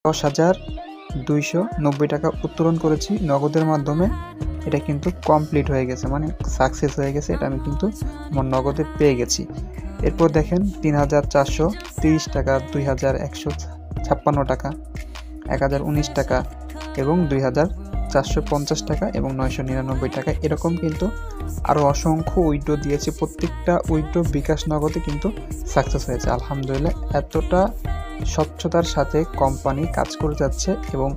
10,290 টাকা উত্তোলন করেছি নগদের মাধ্যমে। এটা কিন্তু কমপ্লিট হয়ে গেছে, মানে সাকসেস হয়ে গেছে। এটা আমি কিন্তু আমার নগদে পেয়ে গেছি। এরপর দেখেন 3,430 টাকা, 2,156 টাকা, 1,019 টাকা এবং 2,450 টাকা এবং 999 টাকা, এরকম কিন্তু আরও অসংখ্য উইথড্র দিয়েছি। প্রত্যেকটা উইথড্র বিকাশ নগদে কিন্তু সাকসেস হয়েছে। আলহামদুলিল্লাহ, এতটা স্বচ্ছতার সাথে কোম্পানি কাজ করে যাচ্ছে এবং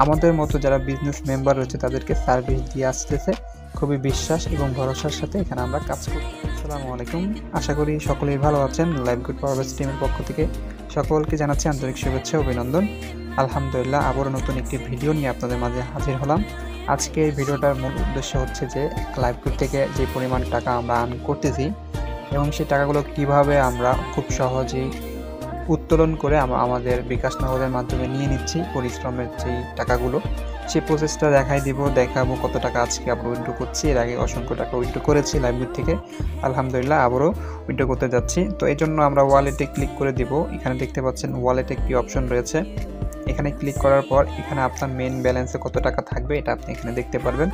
আমাদের মতো যারা বিজনেস মেম্বার রয়েছে তাদেরকে সার্ভিস দিয়ে আসতেছে। খুবই বিশ্বাস এবং ভরসার সাথে এখানে আমরা কাজ করি। আসসালামু আলাইকুম, আশা করি সকলেই ভালো আছেন। লাইভগুড পাওয়ারবেস টিমের পক্ষ থেকে সকলকে জানাচ্ছি আন্তরিক শুভেচ্ছা ও অভিনন্দন। আলহামদুলিল্লাহ, আবারও নতুন একটি ভিডিও নিয়ে আপনাদের মাঝে হাজির হলাম। আজকে এই ভিডিওটার মূল উদ্দেশ্য হচ্ছে যে লাইভগুড থেকে যে পরিমাণ টাকা আমরা আর্ন করতেছি এবং সেই টাকাগুলো কিভাবে আমরা খুব সহজেই উত্তোলন করে আমাদের বিকাশ নগদের মাধ্যমে নিয়ে নিচ্ছি পরিশ্রমের যেই টাকাগুলো, সেই প্রসেসটা দেখাবো কত টাকা আজকে আমরা উইথড্র করছি। এর আগে অসংখ্য টাকা উইথড্র করেছি লাইভগুড থেকে। আলহামদুলিল্লাহ, আবারও উইথড্র করতে যাচ্ছি। তো এই জন্য আমরা ওয়ালেটে ক্লিক করে দিব। এখানে দেখতে পাচ্ছেন ওয়ালেটে একটি অপশন রয়েছে। এখানে ক্লিক করার পর এখানে আপনার মেন ব্যালেন্সে কত টাকা থাকবে এটা আপনি এখানে দেখতে পারবেন।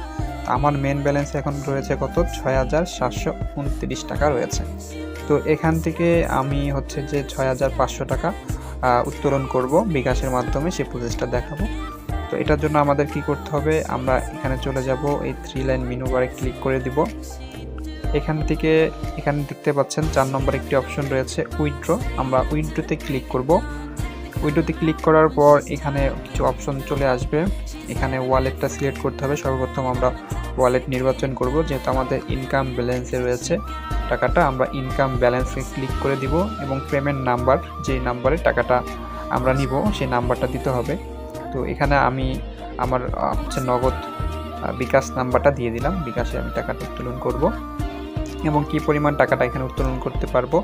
আমার মেন ব্যালেন্স এখন রয়েছে কত, 6,729 টাকা রয়েছে। তো এখান থেকে আমি হচ্ছে যে 6,500 টাকা উত্তোলন করব বিকাশের মাধ্যমে, সেই প্রসেসটা দেখাবো। তো এটার জন্য আমাদের কি করতে হবে, আমরা এখানে চলে যাব, এই 3 লাইন মেনু বারে ক্লিক করে দিব। এখান থেকে এখানে দেখতে পাচ্ছেন 4 নম্বর একটি অপশন রয়েছে উইথড্র। আমরা উইথড্রোতে ক্লিক করব। উইথড্রোতে ক্লিক করার পর এখানে কিছু অপশন চলে আসবে। এখানে ওয়ালেটটা সিলেক্ট করতে হবে। সর্বপ্রথম আমরা ওয়ালেট নির্বাচন করব, যেহেতু আমাদের ইনকাম ব্যালেন্সে রয়েছে টাকাটা। আমরা ইনকাম ব্যালেন্সে ক্লিক করে দিব এবং পেমেন্ট নাম্বার, যেই নাম্বারে টাকাটা আমরা নিব সেই নাম্বারটা দিতে হবে। তো এখানে আমি আমার হচ্ছে নগদ বিকাশ নাম্বারটা দিয়ে দিলাম। বিকাশে আমি টাকাটা উত্তোলন করব এবং কি পরিমাণ টাকাটা এখানে উত্তোলন করতে পারবো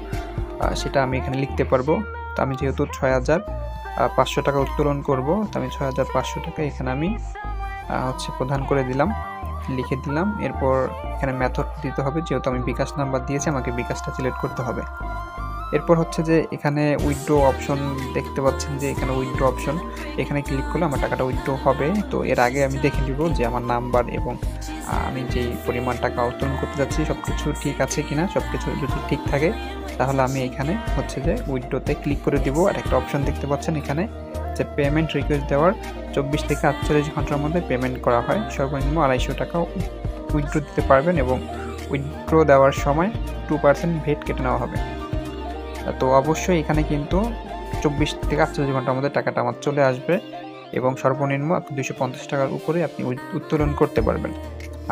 সেটা আমি এখানে লিখতে পারবো। তো আমি যেহেতু 6,500 টাকা উত্তোলন করব, তো আমি 6,500 টাকা এখানে আমি হচ্ছে প্রদান করে দিলাম, লিখে দিলাম। এরপর এখানে মেথড দিতে হবে, যেহেতু আমি বিকাশ নাম্বার দিয়েছি আমাকে বিকাশটা সিলেক্ট করতে হবে। এরপর হচ্ছে যে এখানে উইথড্র অপশন দেখতে পাচ্ছেন, যে এখানে উইথড্র অপশন, এখানে ক্লিক করলে আমার টাকাটা উইথড্র হবে। তো এর আগে আমি দেখে নিব যে আমার নাম্বার এবং আমি যেই পরিমাণ টাকা উত্তোলন করতে যাচ্ছি সব কিছু ঠিক আছে কিনা। সব কিছু যদি ঠিক থাকে তাহলে আমি এখানে হচ্ছে যে উইথড্রোতে ক্লিক করে দিব। আর একটা অপশন দেখতে পাচ্ছেন এখানে যে পেমেন্ট রিকোয়েস্ট দেওয়ার 24 থেকে 48 ঘন্টার মধ্যে পেমেন্ট করা হয়। সর্বনিম্ন 250 টাকা উইথড্র দিতে পারবেন এবং উইথড্র দেওয়ার সময় 2% ভেট কেটে নেওয়া হবে। তো অবশ্যই এখানে কিন্তু 24 থেকে 48 ঘন্টার মধ্যে টাকাটা আমার চলে আসবে এবং সর্বনিম্ন 250 টাকার উপরে আপনি উত্তোলন করতে পারবেন।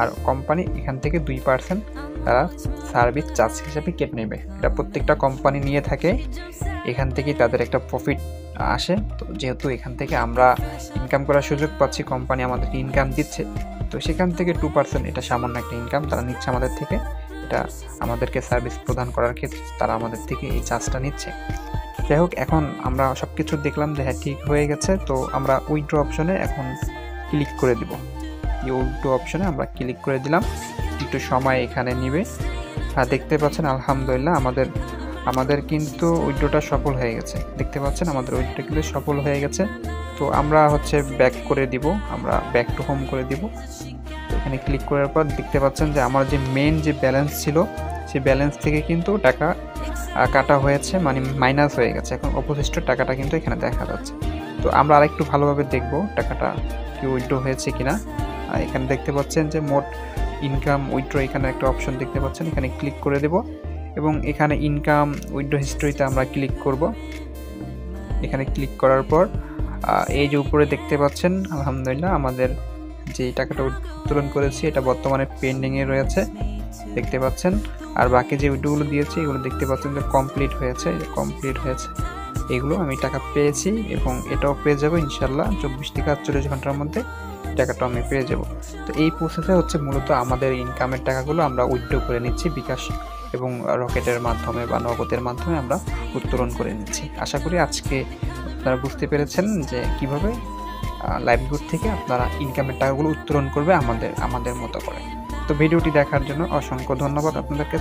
আর কোম্পানি এখান থেকে 2% তারা সার্ভিস চার্জ হিসাবে কেটে নেবে। এটা প্রত্যেকটা কোম্পানি নিয়ে থাকে, এখান থেকেই তাদের একটা প্রফিট আসে। তো যেহেতু এখান থেকে আমরা ইনকাম করার সুযোগ পাচ্ছি, কোম্পানি আমাদেরকে ইনকাম দিচ্ছে, তো সেখান থেকে 2%, এটা সামান্য একটা ইনকাম তারা নিচ্ছে আমাদের থেকে। এটা আমাদেরকে সার্ভিস প্রদান করার ক্ষেত্রে তারা আমাদের থেকে এই চার্জটা নিচ্ছে। যাই হোক, এখন আমরা সব কিছু দেখলাম যে হ্যাঁ ঠিক হয়ে গেছে। তো আমরা উইথড্র অপশনে এখন ক্লিক করে দিব। এই উইথড্র অপশনে আমরা ক্লিক করে দিলাম, একটু সময় এখানে নিবে। আর দেখতে পাচ্ছেন আলহামদুলিল্লাহ আমাদের কিন্তু উইথড্রটা সফল হয়ে গেছে। দেখতে পাচ্ছেন আমাদের উইথড্রটা কিন্তু সফল হয়ে গেছে। তো আমরা হচ্ছে ব্যাক করে দিব, আমরা ব্যাক টু হোম করে দিব। এখানে ক্লিক করার পর দেখতে পাচ্ছেন যে আমার যে মেন যে ব্যালেন্স ছিল সেই ব্যালেন্স থেকে কিন্তু টাকা কাটা হয়েছে, মানে মাইনাস হয়ে গেছে। এখন অবশিষ্ট টাকাটা কিন্তু এখানে দেখা যাচ্ছে। তো আমরা আরেকটু ভালোভাবে দেখব টাকাটা কি উইথড্র হয়েছে কিনা। এখানে দেখতে পাচ্ছেন যে মোট ইনকাম উইথড্র, এখানে একটা অপশন দেখতে পাচ্ছেন, এখানে ক্লিক করে দেব এবং এখানে ইনকাম উইথড্র হিস্ট্রিতে আমরা ক্লিক করব। এখানে ক্লিক করার পর এই যে উপরে দেখতে পাচ্ছেন আলহামদুলিল্লাহ আমাদের যে টাকাটা উত্তোলন করেছি এটা বর্তমানে পেন্ডিংয়ে রয়েছে, দেখতে পাচ্ছেন। আর বাকি যে উইথড্রগুলো দিয়েছি এগুলো দেখতে পাচ্ছেন যে কমপ্লিট হয়েছে। এগুলো আমি টাকা পেয়েছি এবং এটাও পেয়ে যাবো ইনশাল্লাহ 24 থেকে 48 ঘন্টার মধ্যে টাকাটা আমি পেয়ে যাব। তো এই প্রসেসে হচ্ছে মূলত আমাদের ইনকামের টাকাগুলো আমরা উইথড্র করে নিচ্ছি বিকাশ এবং রকেটের মাধ্যমে বা নগদের মাধ্যমে আমরা উত্তোলন করে নিচ্ছি। আশা করি আজকে আপনারা বুঝতে পেরেছেন যে কিভাবে লাইভগুড থেকে আপনারা ইনকামের টাকাগুলো উত্তোলন করবে আমাদের মতো করে। তো ভিডিওটি দেখার জন্য অসংখ্য ধন্যবাদ আপনাদেরকে।